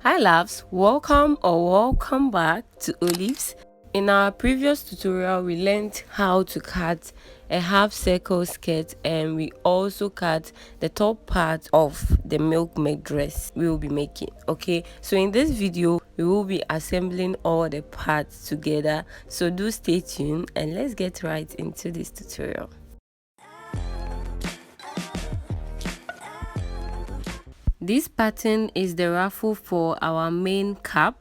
Hi loves, welcome back to Olives. In our previous tutorial we learned how to cut a half circle skirt, and we also cut the top part of the milkmaid dress we will be making. Okay, so in this video we will be assembling all the parts together, so do stay tuned and let's get right into this tutorial. This pattern is the ruffle for our main cap,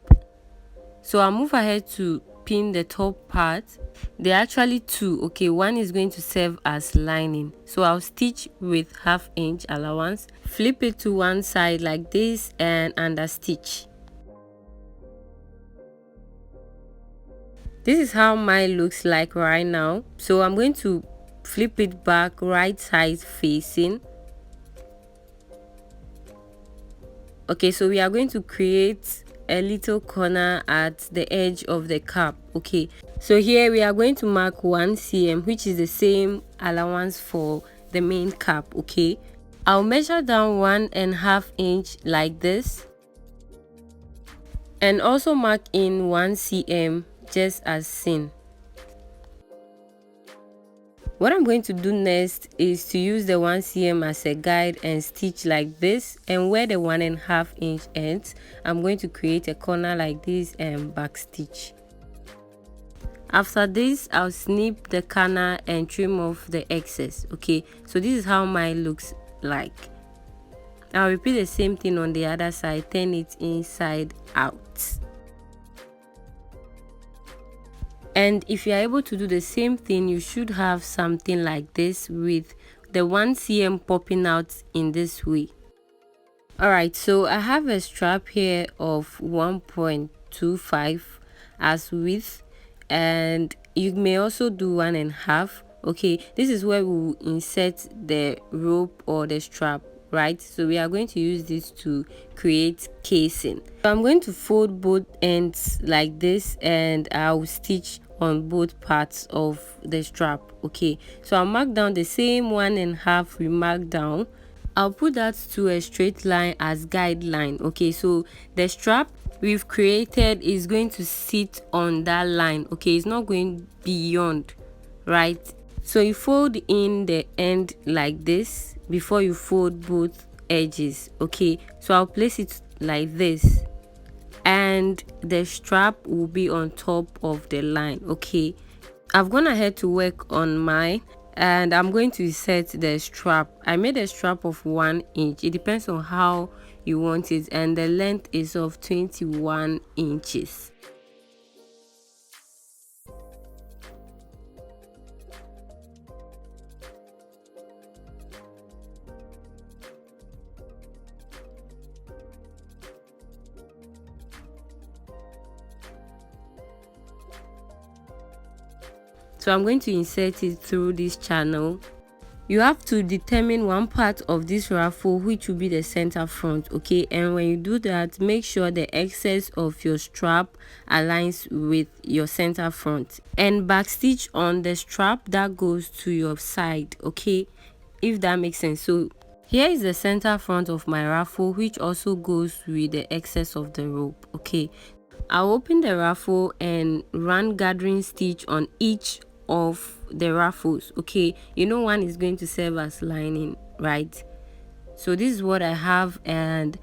so I'll move ahead to pin the top part. There are actually two. Okay, one is going to serve as lining, so I'll stitch with 1/2 inch allowance, flip it to one side like this and under stitch. This is how mine looks like right now, so I'm going to flip it back right side facing. Okay, so we are going to create a little corner at the edge of the cap. Okay, so here we are going to mark 1 cm, which is the same allowance for the main cap. Okay, I'll measure down 1.5 inch like this, and also mark in 1 cm just as seen. What I'm going to do next is to use the 1 cm as a guide and stitch like this, and where the 1.5 inch ends, I'm going to create a corner like this and back stitch. After this, I'll snip the corner and trim off the excess. Okay, so this is how mine looks like. I'll repeat the same thing on the other side, turn it inside out. And if you are able to do the same thing, you should have something like this with the 1 cm popping out in this way. Alright, so I have a strap here of 1.25 as width, and you may also do 1.5. Okay, this is where we will insert the rope or the strap, right? So we are going to use this to create casing. So I'm going to fold both ends like this, and I'll stitch on both parts of the strap. Okay, so I'll mark down the same 1.5 we marked down. I'll put that to a straight line as guideline. Okay, so the strap we've created is going to sit on that line. Okay, it's not going beyond, right? So you fold in the end like this before you fold both edges. Okay, so I'll place it like this, and the strap will be on top of the line. Okay, I've gone ahead to work on mine, and I'm going to insert the strap. I made a strap of 1 inch. It depends on how you want it, and the length is of 21 inches. So I'm going to insert it through this channel. You have to determine one part of this ruffle which will be the center front. Okay, and when you do that, make sure the excess of your strap aligns with your center front, and backstitch on the strap that goes to your side. Okay, if that makes sense. So here is the center front of my ruffle, which also goes with the excess of the rope. Okay, I'll open the ruffle and run gathering stitch on each of the ruffles. Okay, you know, one is going to serve as lining, right? So this is what I have, and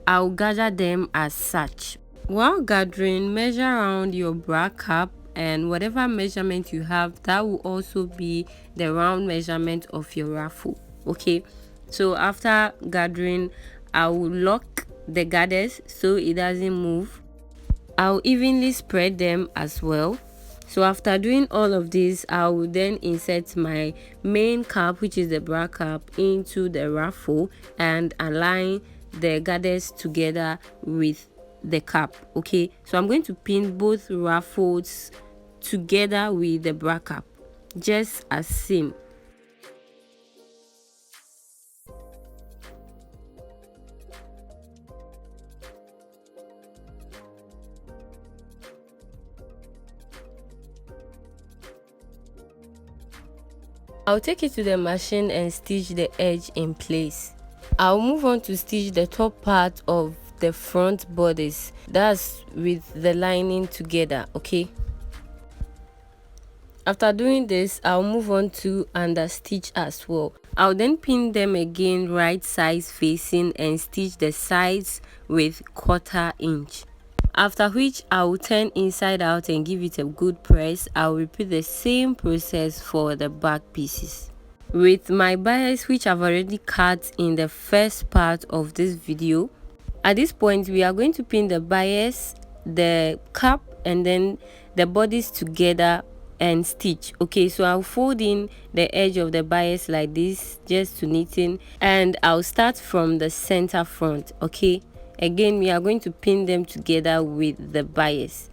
I'll gather them as such. While gathering, measure around your bra cap, and whatever measurement you have, that will also be the round measurement of your ruffle. Okay, so after gathering, I will lock the gathers so it doesn't move. I'll evenly spread them as well. So after doing all of this, I will then insert my main cap, which is the bra cap, into the ruffle and align the gathers together with the cap. Okay, so I'm going to pin both ruffles together with the bra cap, just as seen. I'll take it to the machine and stitch the edge in place. I'll move on to stitch the top part of the front bodice, that's with the lining together. Okay, after doing this, I'll move on to under stitch as well. I'll then pin them again right sides facing and stitch the sides with 1/4 inch. After which I will turn inside out and give it a good press. I'll repeat the same process for the back pieces. With my bias, which I've already cut in the first part of this video, at this point we are going to pin the bias, the cap, and then the bodies together and stitch. Okay, so I'll fold in the edge of the bias like this just to knitting, and I'll start from the center front. Okay, again we are going to pin them together with the bias.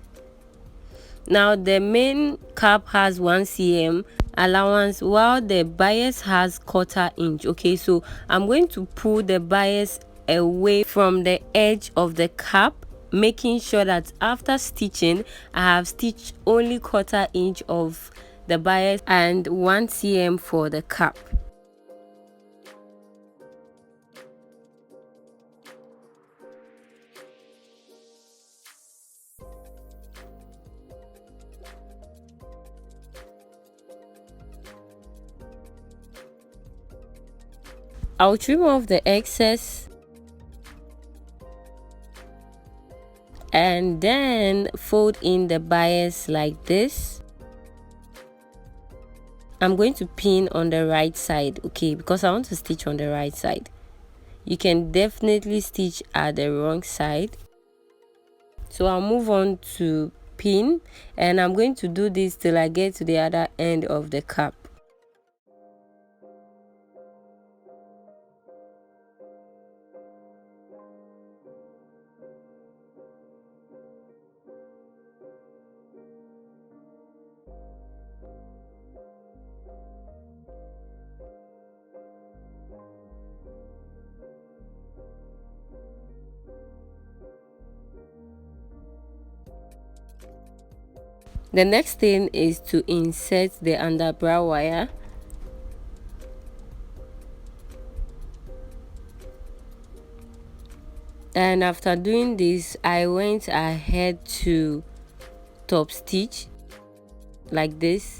Now the main cap has 1 cm allowance while the bias has 1/4 inch. Okay, so I'm going to pull the bias away from the edge of the cap, making sure that after stitching I have stitched only 1/4 inch of the bias and 1 cm for the cap. I'll trim off the excess and then fold in the bias like this. I'm going to pin on the right side, okay, because I want to stitch on the right side. You can definitely stitch at the wrong side. So I'll move on to pin, and I'm going to do this till I get to the other end of the cap. The next thing is to insert the underbrow wire. And after doing this, I went ahead to top stitch like this.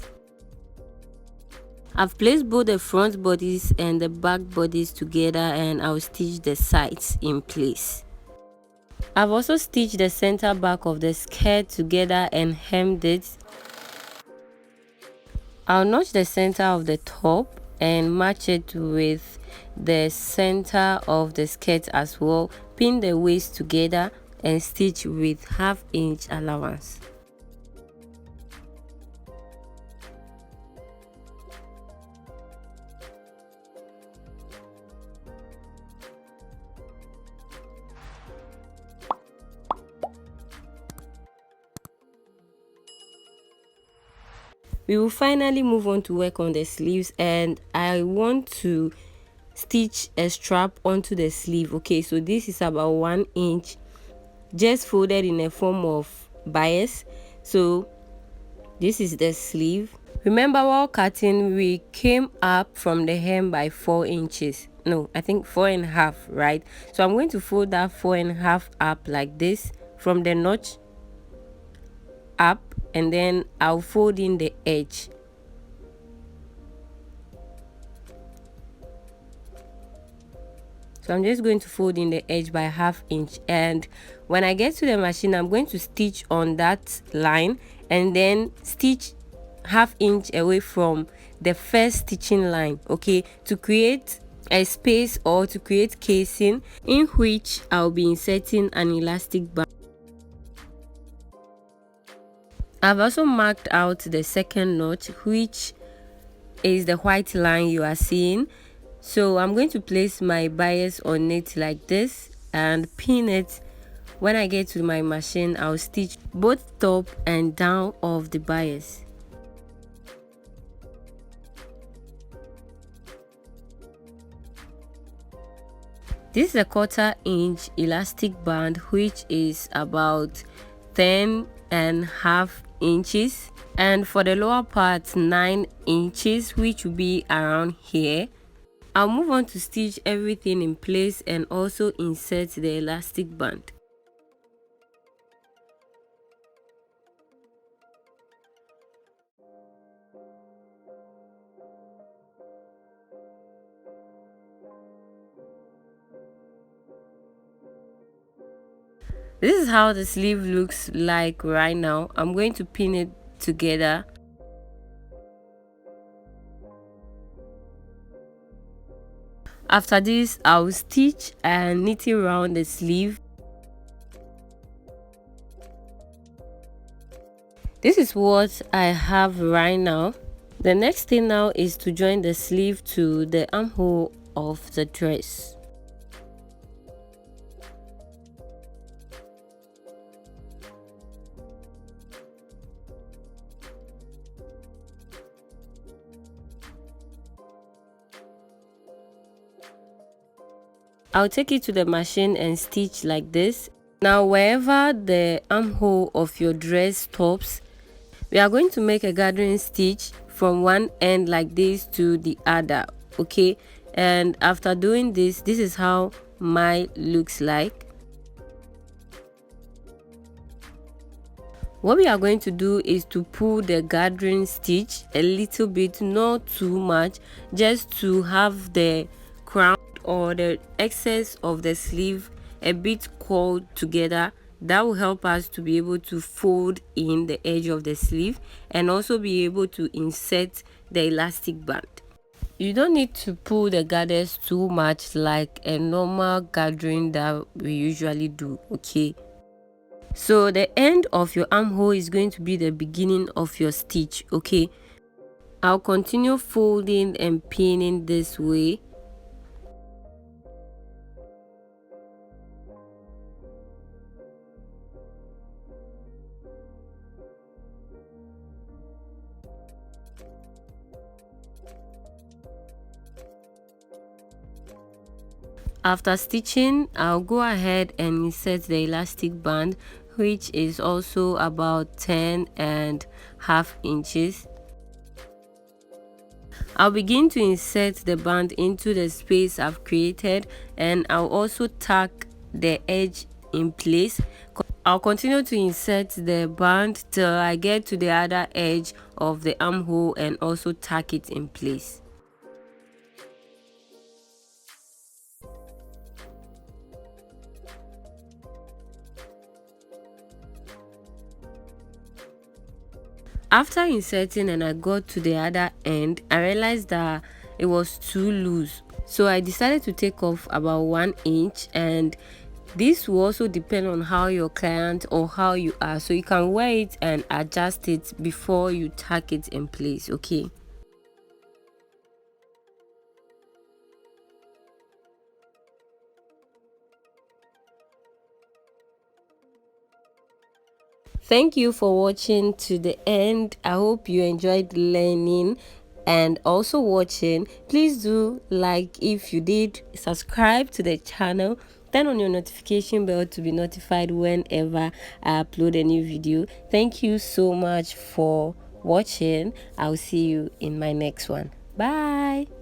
I've placed both the front bodies and the back bodies together, and I'll stitch the sides in place. I've also stitched the center back of the skirt together and hemmed it. I'll notch the center of the top and match it with the center of the skirt as well. Pin the waist together and stitch with 1/2 inch allowance. We will finally move on to work on the sleeves, and I want to stitch a strap onto the sleeve. Okay, so this is about 1 inch, just folded in a form of bias. So this is the sleeve. Remember, while cutting we came up from the hem by 4 inches. No, I think 4.5, right? So I'm going to fold that 4.5 up like this from the notch up, and then I'll fold in the edge. So I'm just going to fold in the edge by 1/2 inch, and when I get to the machine I'm going to stitch on that line and then stitch 1/2 inch away from the first stitching line, okay, to create a space or to create casing in which I'll be inserting an elastic band. I've also marked out the second notch, which is the white line you are seeing. So I'm going to place my bias on it like this and pin it. When I get to my machine, I'll stitch both top and down of the bias. This is a 1/4 inch elastic band, which is about 10.5 inches, and for the lower part 9 inches, which will be around here. I'll move on to stitch everything in place and also insert the elastic band. This is how the sleeve looks like right now. I'm going to pin it together. After this, I'll stitch and knit around the sleeve. This is what I have right now. The next thing now is to join the sleeve to the armhole of the dress. I'll take it to the machine and stitch like this. Now wherever the armhole of your dress stops, we are going to make a gathering stitch from one end like this to the other, okay? And after doing this, this is how mine looks like. What we are going to do is to pull the gathering stitch a little bit, not too much, just to have the crown or the excess of the sleeve a bit curled together. That will help us to be able to fold in the edge of the sleeve and also be able to insert the elastic band. You don't need to pull the gathers too much like a normal gathering that we usually do, okay? So the end of your armhole is going to be the beginning of your stitch, okay? I'll continue folding and pinning this way. After stitching, I'll go ahead and insert the elastic band, which is also about 10.5 inches. I'll begin to insert the band into the space I've created, and I'll also tack the edge in place. I'll continue to insert the band till I get to the other edge of the armhole and also tack it in place. After inserting and I got to the other end, I realized that it was too loose, so I decided to take off about 1 inch, and this will also depend on how your client or how you are, so you can wear it and adjust it before you tack it in place, okay? Thank you for watching to the end. I hope you enjoyed learning and also watching. Please do like if you did, subscribe to the channel, turn on your notification bell to be notified whenever I upload a new video. Thank you so much for watching. I'll see you in my next one. Bye.